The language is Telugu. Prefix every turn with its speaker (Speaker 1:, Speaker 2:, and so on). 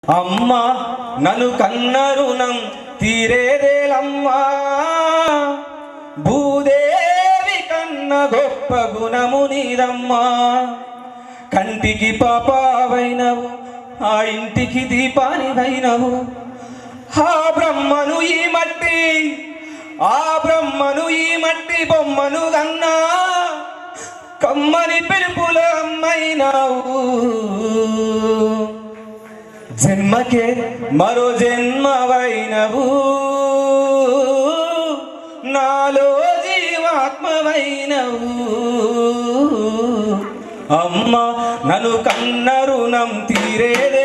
Speaker 1: అమ్మా నన్ను కన్న రుణం తీరేదేలమ్మా, భూదేవి కన్న గొప్ప గుణము నీదమ్మా. కంటికి పాపావైనవు, ఆ ఇంటికి దీపానివైనవు. ఆ బ్రహ్మను ఈ మట్టి, ఆ బ్రహ్మను ఈ మట్టి బొమ్మను గన్నా, కమ్మని పిలుపుల అమ్మైనావు. జన్మకే మరో జన్మవైనవు, నాలో జీవాత్మవైనవు. అమ్మ నన్ను కన్న రుణం తీరేదే